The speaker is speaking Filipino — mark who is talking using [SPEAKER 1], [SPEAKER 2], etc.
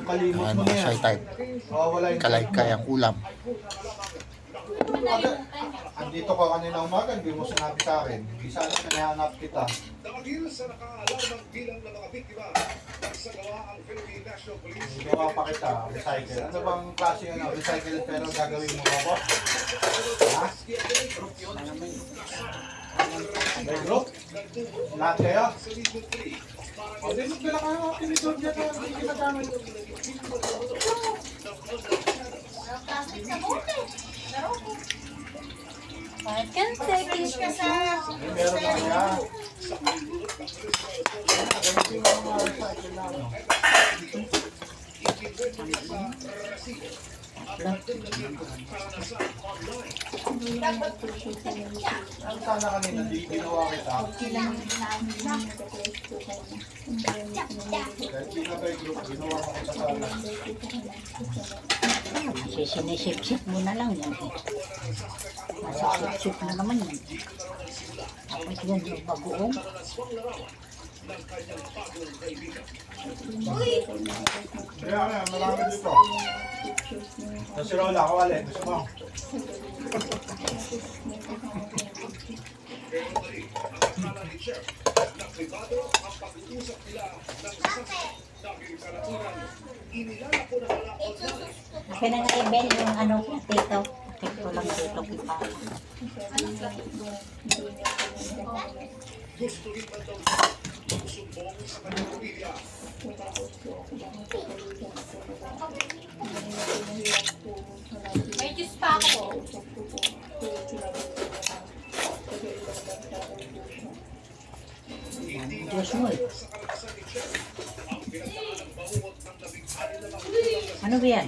[SPEAKER 1] kalimot
[SPEAKER 2] Ayan
[SPEAKER 1] mo na
[SPEAKER 2] mga
[SPEAKER 1] yan.
[SPEAKER 2] shy type.
[SPEAKER 1] Wala yung
[SPEAKER 2] Kalaykay ang ulam.
[SPEAKER 1] Andito ka kanina umaga, hindi mo sinabi sa akin. Hindi sana nahanap kita.
[SPEAKER 3] Dahil sa nakaalarmang bilang ng mga biktima, nagsagawa ang Philippine National Police.
[SPEAKER 1] Gawa pa kita, recycle. Ano bang klase yun? Recycle pero gagawin mo ba po? Ha? May group? Lahat kayo? O, di magdala kayo mga pinidor dyan na hindi ginagamit.
[SPEAKER 4] Plastic sa bote. Laro ko. Bakit kan seconds ka sa...
[SPEAKER 1] Meron na kaya. Ganito yung mga recycle na ano. Ano sana kanina, di ginawa kita. Kahit di na kayo group, ginawa ko kita sana.
[SPEAKER 5] Kasi sinisip-sip mo na lang yan eh. Masisip-sip mo naman yan. Tapos yan yung bagoong.
[SPEAKER 1] Kaya nga, marami dito. Kasi Rola, ako alin, gusto mo?
[SPEAKER 3] Akala ni Chef na privado ang pag-uusap nila ng sasak dahil kalaunan inilala po na wala online.
[SPEAKER 5] Akin na nga i-bell yung ano, tito. Tito lang dito kita.
[SPEAKER 3] Gusto rin man daw sumbong sa kanyang pamilya.
[SPEAKER 4] May juice pa ako.
[SPEAKER 5] Diyos mo eh. Ano ba yan?